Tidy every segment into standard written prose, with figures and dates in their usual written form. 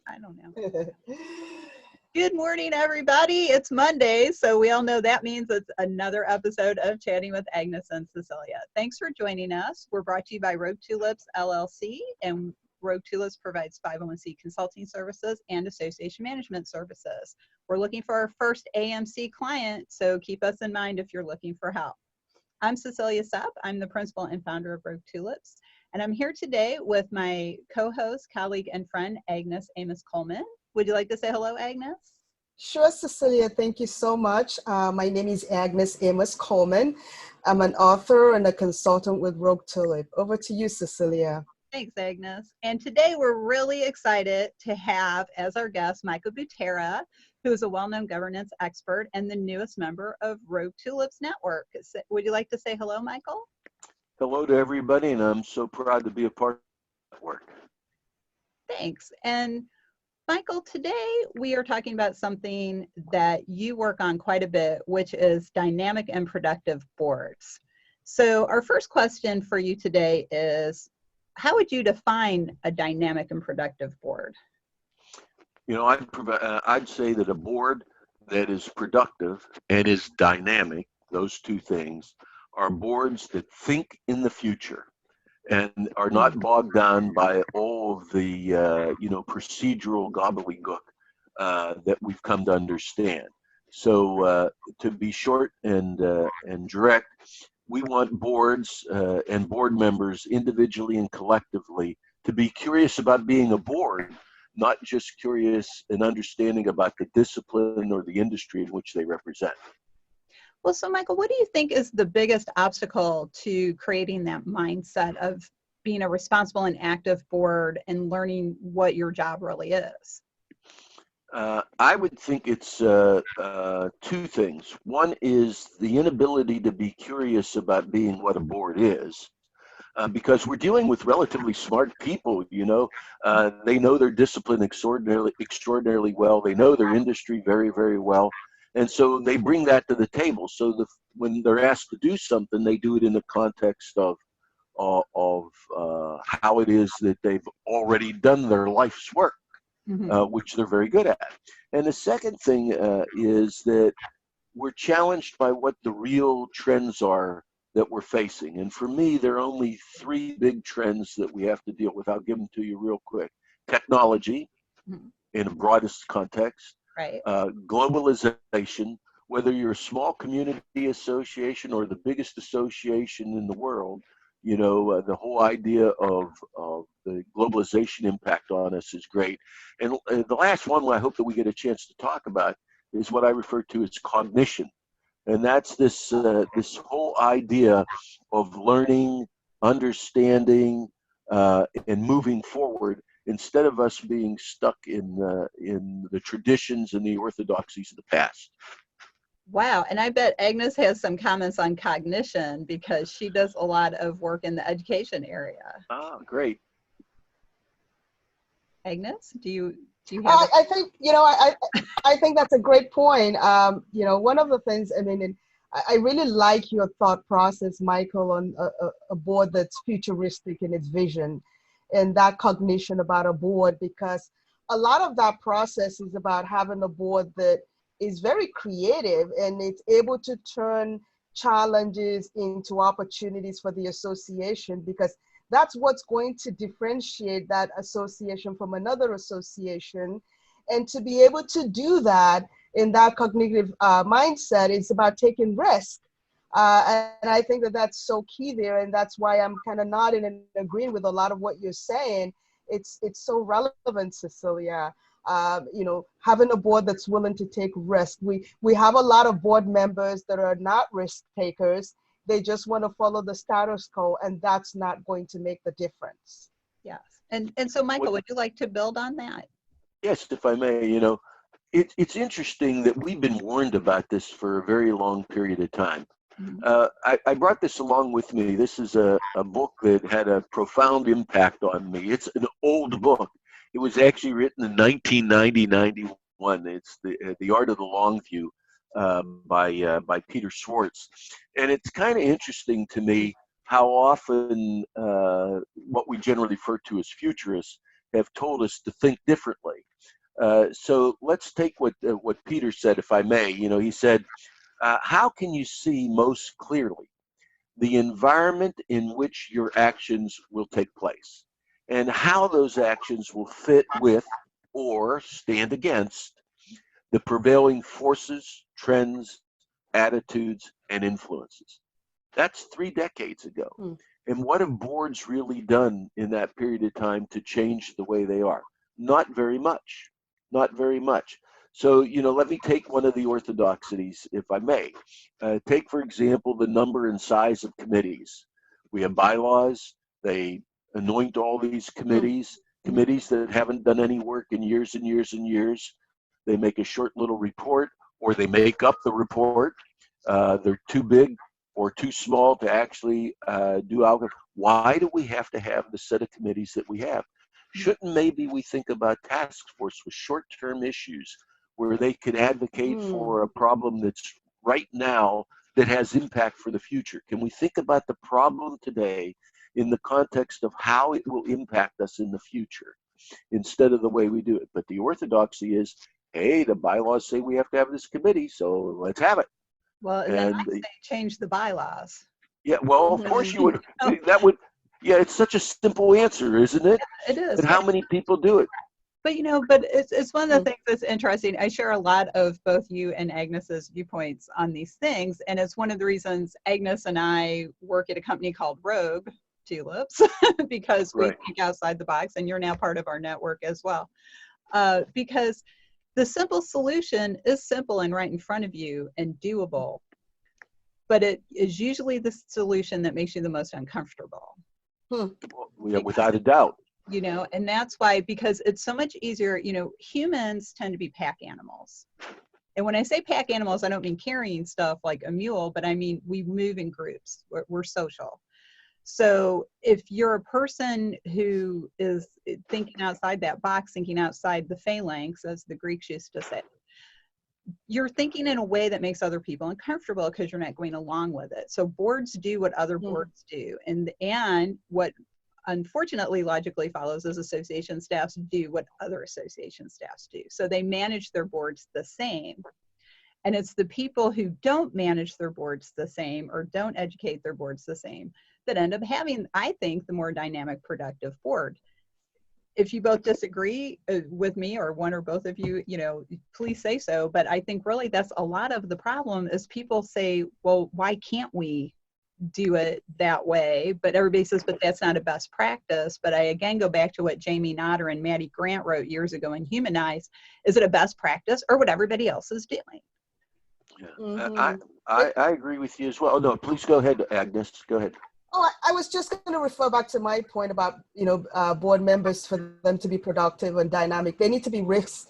I don't know. Good morning, everybody. It's Monday, so we all know that means it's another episode of Chatting with Agnes and Cecilia. Thanks for joining us. We're brought to you by Rogue Tulips LLC, and Rogue Tulips provides 501c consulting services and association management services. We're looking for our first AMC client, so keep us in mind if you're looking for help. I'm Cecilia Sepp. I'm the principal and founder of Rogue Tulips, and I'm here today with my co-host, colleague, and friend, Agnes Amos Coleman. Would you like to say hello, Agnes? Sure, Cecilia. Thank you so much. My name is Agnes Amos Coleman. I'm an author and a consultant with Rogue Tulip. Over to you, Cecilia. Thanks, Agnes. And today we're really excited to have as our guest Michael Butera, who is a well-known governance expert and the newest member of Rogue Tulips Network. Would you like to say hello, Michael? Hello to everybody, and I'm so proud to be a part of the network. Thanks. And Michael, today we are talking about something that you work on quite a bit, which is dynamic and productive boards. So our first question for you today is, how would you define a dynamic and productive board? You know, I'd say that a board that is productive and is dynamic, those two things, are boards that think in the future and are not bogged down by all of the, procedural gobbledygook that we've come to understand. So to be short and direct, we want boards and board members individually and collectively to be curious about being a board, not just curious and understanding about the discipline or the industry in which they represent. Well, so Michael, what do you think is the biggest obstacle to creating that mindset of being a responsible and active board and learning what your job really is? I would think it's two things. One is the inability to be curious about being what a board is. Because we're dealing with relatively smart people, they know their discipline extraordinarily well. They know their industry very, very well. And so they bring that to the table. So when they're asked to do something, they do it in the context of how it is that they've already done their life's work, which they're very good at. And the second thing is that we're challenged by what the real trends are that we're facing. And for me, there are only three big trends that we have to deal with. I'll give them to you real quick. Technology, in the broadest context. Right. Globalization, whether you're a small community association or the biggest association in the world, the whole idea of the globalization impact on us is great. And the last one I hope that we get a chance to talk about is what I refer to as cognition. And that's this whole idea of learning, understanding, and moving forward instead of us being stuck in the traditions and the orthodoxies of the past. Wow, and I bet Agnes has some comments on cognition because she does a lot of work in the education area. Ah, great. Agnes, do you have? I think I think that's a great point. One of the things, I really like your thought process, Michael, on a board that's futuristic in its vision and that cognition about a board, because a lot of that process is about having a board that is very creative and it's able to turn challenges into opportunities for the association, because that's what's going to differentiate that association from another association. And to be able to do that in that cognitive mindset, it's about taking risk. And I think that that's so key there. And that's why I'm kind of nodding and agreeing with a lot of what you're saying. It's so relevant, Cecilia. Having a board that's willing to take risk. We have a lot of board members that are not risk takers. They just want to follow the status quo, and that's not going to make the difference. Yes. And so, Michael, would you like to build on that? Yes, if I may. It's interesting that we've been warned about this for a very long period of time. I brought this along with me. This is a book that had a profound impact on me. It's an old book. It was actually written in 1990-91. It's the Art of the Long View by Peter Schwartz. And it's kind of interesting to me how often what we generally refer to as futurists have told us to think differently. So let's take what Peter said, if I may. He said, how can you see most clearly the environment in which your actions will take place and how those actions will fit with or stand against the prevailing forces, trends, attitudes, and influences? That's 3 decades ago. Hmm. And what have boards really done in that period of time to change the way they are? Not very much. Not very much. So, let me take one of the orthodoxies, if I may. Take, for example, the number and size of committees. We have bylaws. They anoint all these committees that haven't done any work in years and years and years. They make a short little report, or they make up the report. They're too big or too small to actually do outcome. Why do we have to have the set of committees that we have? Shouldn't maybe we think about task force with short-term issues where they could advocate for a problem that's right now that has impact for the future? Can we think about the problem today in the context of how it will impact us in the future instead of the way we do it? But the orthodoxy is, hey, the bylaws say we have to have this committee, so let's have it. Well, and then I say change the bylaws. Yeah, well, of course you would. That would, yeah, it's such a simple answer, isn't it? It is. But how many people do it? But but it's one of the things that's interesting. I share a lot of both you and Agnes's viewpoints on these things, and it's one of the reasons Agnes and I work at a company called Rogue Tulips because we think outside the box, and you're now part of our network as well. Because the simple solution is simple and right in front of you and doable, but it is usually the solution that makes you the most uncomfortable. Yeah, without a doubt. And that's why, because it's so much easier, humans tend to be pack animals. And when I say pack animals, I don't mean carrying stuff like a mule, but I mean, we move in groups, we're social. So if you're a person who is thinking outside that box, thinking outside the phalanx, as the Greeks used to say, you're thinking in a way that makes other people uncomfortable because you're not going along with it. So boards do what other boards do. And what unfortunately logically follows is association staffs do what other association staffs do. So they manage their boards the same. And it's the people who don't manage their boards the same or don't educate their boards the same that end up having, I think, the more dynamic, productive board. If you both disagree with me, or one or both of you, please say so. But I think really that's a lot of the problem is people say, well, why can't we do it that way? But everybody says, but that's not a best practice. But I again go back to what Jamie Notter and Maddie Grant wrote years ago in Humanize. Is it a best practice or what everybody else is doing? Yeah, I agree with you as well. Oh, no, please go ahead, Agnes. Go ahead. Oh, I was just going to refer back to my point about, board members, for them to be productive and dynamic. They need to be risk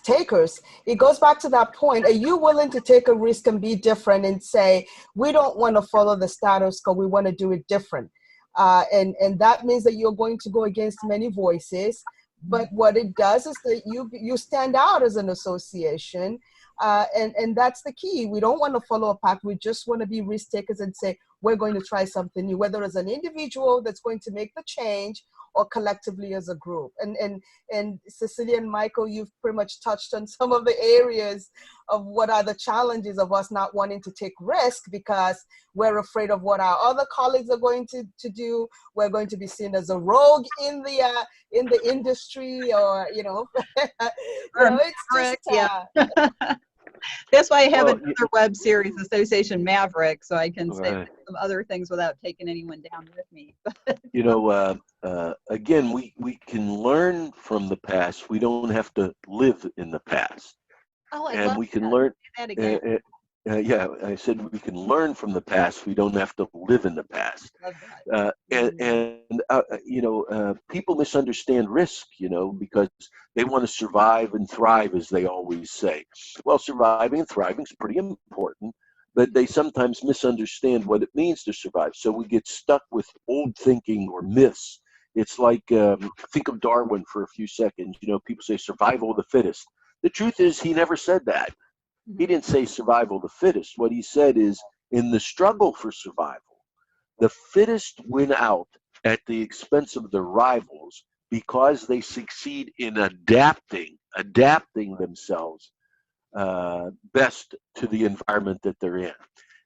takers. It goes back to that point. Are you willing to take a risk and be different and say, we don't want to follow the status quo, we want to do it different? And that means that you're going to go against many voices. But what it does is that you stand out as an association. And that's the key. We don't want to follow a path. We just want to be risk takers and say, we're going to try something new, whether as an individual that's going to make the change or collectively as a group. And Cecilia and Michael, you've pretty much touched on some of the areas of what are the challenges of us not wanting to take risk because we're afraid of what our other colleagues are going to do. We're going to be seen as a rogue in the industry, or it's just That's why I have another web series, Association Maverick, so I can say some other things without taking anyone down with me. Again, we can learn from the past. We don't have to live in the past. And we can learn. That again. Yeah, I said we can learn from the past. We don't have to live in the past. People misunderstand risk, because they want to survive and thrive, as they always say. Well, surviving and thriving is pretty important, but they sometimes misunderstand what it means to survive. So we get stuck with old thinking or myths. It's like, think of Darwin for a few seconds. People say survival of the fittest. The truth is, he never said that. He didn't say survival of the fittest. What he said is, in the struggle for survival, the fittest win out at the expense of their rivals because they succeed in adapting adapting themselves best to the environment that they're in.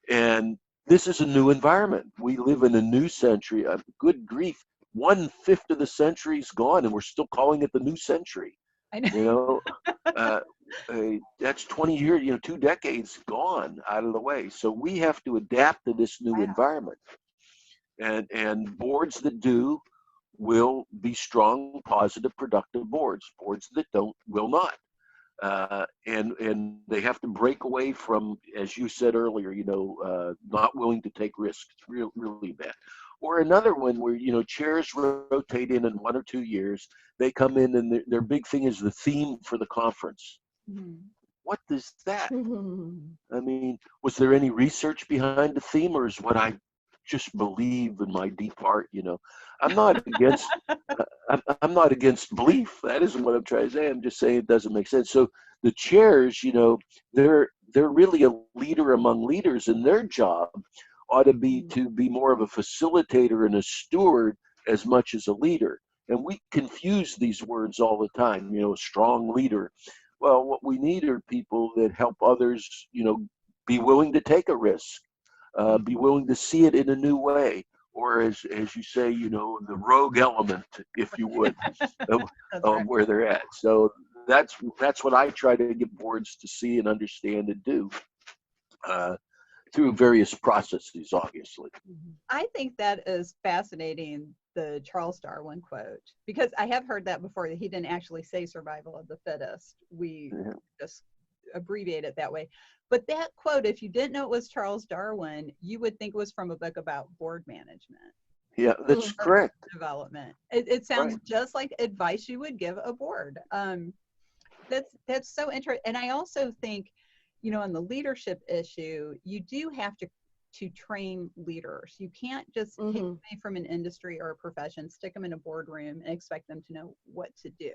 And this is a new environment. We live in a new century. Good grief, 1/5 of the century's gone, and we're still calling it the new century. I know. You know, uh, that's 20 years, 2 decades gone out of the way. So we have to adapt to this new Wow. environment. And boards that do will be strong, positive, productive boards. Boards that don't will not. And they have to break away from, as you said earlier, not willing to take risks. It's really bad. Or another one where chairs rotate in 1 or 2 years. They come in and their big thing is the theme for the conference. Mhm. What is that? I mean, was there any research behind the theme, or is what I just believe in my deep heart? I'm not against I'm not against belief. That isn't what I'm trying to say. I'm just saying it doesn't make sense. So the chairs, they're really a leader among leaders, and their job ought to be more of a facilitator and a steward as much as a leader. And we confuse these words all the time. A strong leader. Well, what we need are people that help others, be willing to take a risk, be willing to see it in a new way, or as you say, the rogue element, if you would, of Right. where they're at. So that's what I try to get boards to see and understand and do through various processes, obviously. I think that is fascinating, the Charles Darwin quote, because I have heard that before, that he didn't actually say survival of the fittest. We just abbreviate it that way. But that quote, if you didn't know it was Charles Darwin, you would think it was from a book about board management. Yeah, that's correct. Development. It sounds Right. just like advice you would give a board. That's so interesting. And I also think, on the leadership issue, you do have to train leaders. You can't just take somebody from an industry or a profession, stick them in a boardroom, and expect them to know what to do.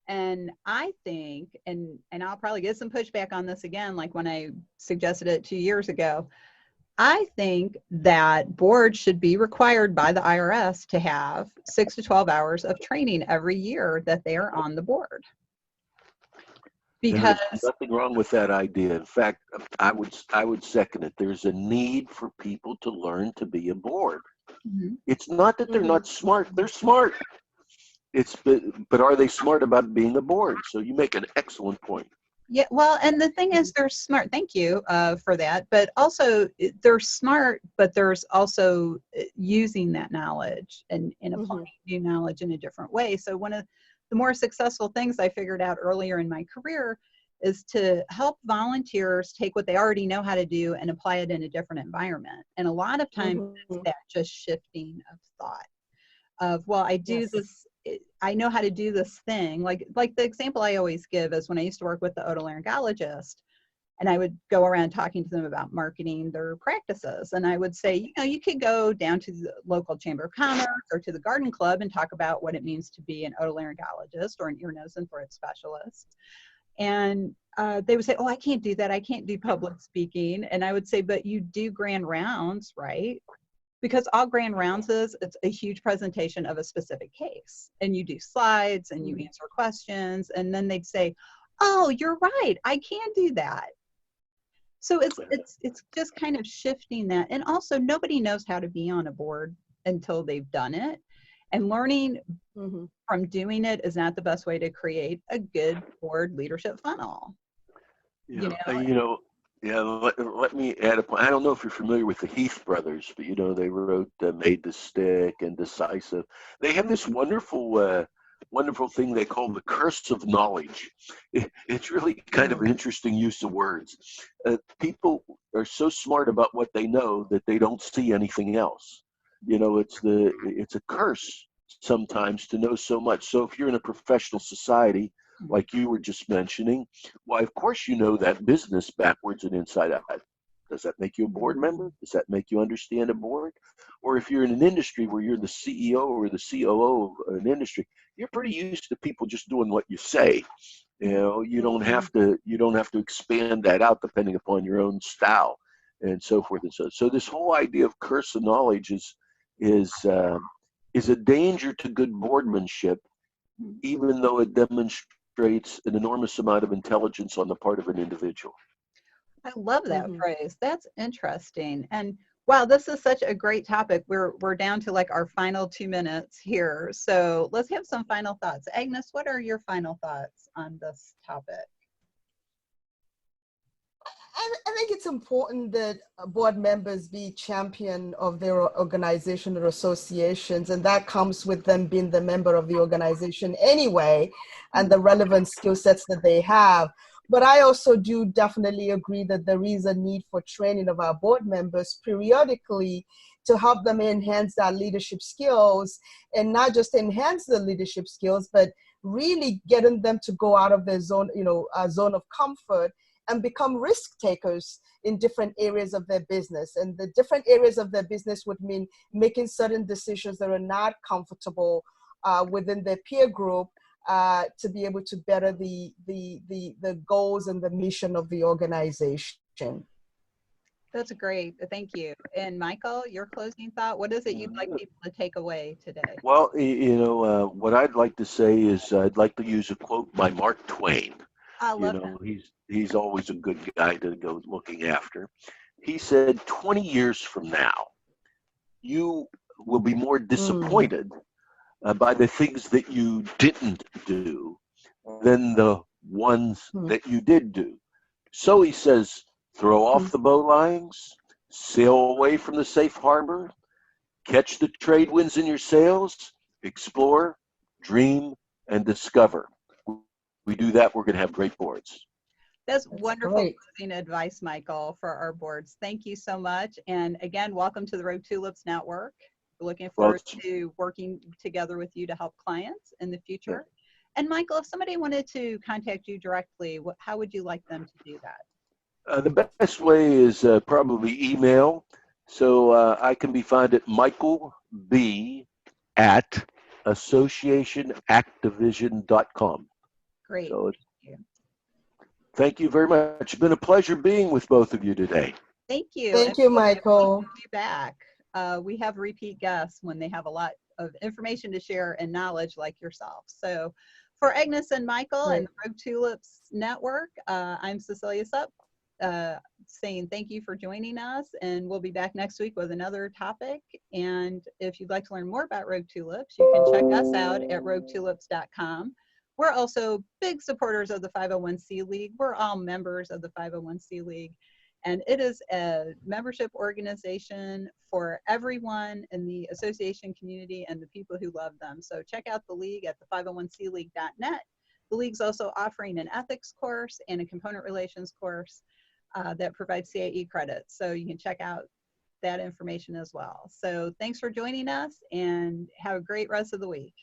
And I think, and I'll probably get some pushback on this again, like when I suggested it 2 years ago, I think that boards should be required by the IRS to have 6 to 12 hours of training every year that they are on the board. Because there's nothing wrong with that idea. In fact, I would second it. There's a need for people to learn to be a board. It's not that they're not smart. They're smart. But are they smart about being a board? So you make an excellent point. Yeah, well, and the thing is, they're smart. Thank you for that. But also, they're smart, but there's also using that knowledge and applying new knowledge in a different way. So one of the more successful things I figured out earlier in my career is to help volunteers take what they already know how to do and apply it in a different environment. And a lot of times, it's that just shifting of thought of, well, I do this. I know how to do this thing. Like the example I always give is when I used to work with the otolaryngologist, and I would go around talking to them about marketing their practices. And I would say, you could go down to the local chamber of commerce or to the garden club and talk about what it means to be an otolaryngologist or an ear, nose, and throat specialist. And they would say, oh, I can't do that. I can't do public speaking. And I would say, but you do grand rounds, right? Because all grand rounds it's a huge presentation of a specific case, and you do slides and you answer questions, and then they'd say, oh, you're right, I can do that. So it's just kind of shifting that. And also, nobody knows how to be on a board until they've done it, and learning from doing it is not the best way to create a good board leadership funnel. Yeah, let me add a point. I don't know if you're familiar with the Heath brothers, but they wrote Made to Stick and Decisive. They have this wonderful thing they call the curse of knowledge. It's really kind of an interesting use of words. People are so smart about what they know that they don't see anything else. It's a curse sometimes to know so much. So if you're in a professional society, like you were just mentioning, why, of course, that business backwards and inside out. Does that make you a board member? Does that make you understand a board? Or if you're in an industry where you're the CEO or the COO of an industry, you're pretty used to people just doing what you say. You don't have to expand that out depending upon your own style and so forth and so. So this whole idea of curse of knowledge is a danger to good boardmanship, even though it demonstrates an enormous amount of intelligence on the part of an individual. I love that Mhm. phrase. That's interesting. And wow, this is such a great topic. We're down to like our final 2 minutes here. So let's have some final thoughts. Agnes, what are your final thoughts on this topic? I think it's important that board members be champion of their organization or associations, and that comes with them being the member of the organization anyway, and the relevant skill sets that they have. But I also do definitely agree that there is a need for training of our board members periodically to help them enhance their leadership skills, and not just enhance the leadership skills, but really getting them to go out of their zone, zone of comfort and become risk takers in different areas of their business. And the different areas of their business would mean making certain decisions that are not comfortable within their peer group to be able to better the goals and the mission of the organization. That's great. Thank you. And Michael, your closing thought, what is it you'd like people to take away today? Well, what I'd like to say is I'd like to use a quote by Mark Twain. I You love that. know, he's always a good guy to go looking after. He said, 20 years from now, you will be more Mm, disappointed by the things that you didn't do than the ones mm, that you did do. So he says, throw off mm. the bowlines, sail away from the safe harbor, catch the trade winds in your sails, explore, dream, and discover. We do that, we're going to have great boards. That's That's wonderful great. closing advice, Michael, for our boards. Thank you so much. And again, welcome to the Rogue Tulips Network. We're looking Well, forward to working together with you to help clients in the yeah. future. And Michael, if somebody wanted to contact you directly, how would you like them to do that? The best way is probably email. So I can be found at Michael B at associationactivision.com. Great. So Thank you. thank you very much. It's been a pleasure being with both of you today. Thank you. And Thank you, we'll definitely Michael. have you back. We have repeat guests when they have a lot of information to share and knowledge like yourself. So for Agnes and Michael and Great. the Rogue Tulips Network, I'm Cecilia Supp, saying thank you for joining us, and we'll be back next week with another topic. And if you'd like to learn more about Rogue Tulips, you can check us out at roguetulips.com. We're also big supporters of the 501c League. We're all members of the 501c League. And it is a membership organization for everyone in the association community and the people who love them. So check out the league at the 501cleague.net. The league's also offering an ethics course and a component relations course that provides CAE credits. So you can check out that information as well. So thanks for joining us and have a great rest of the week.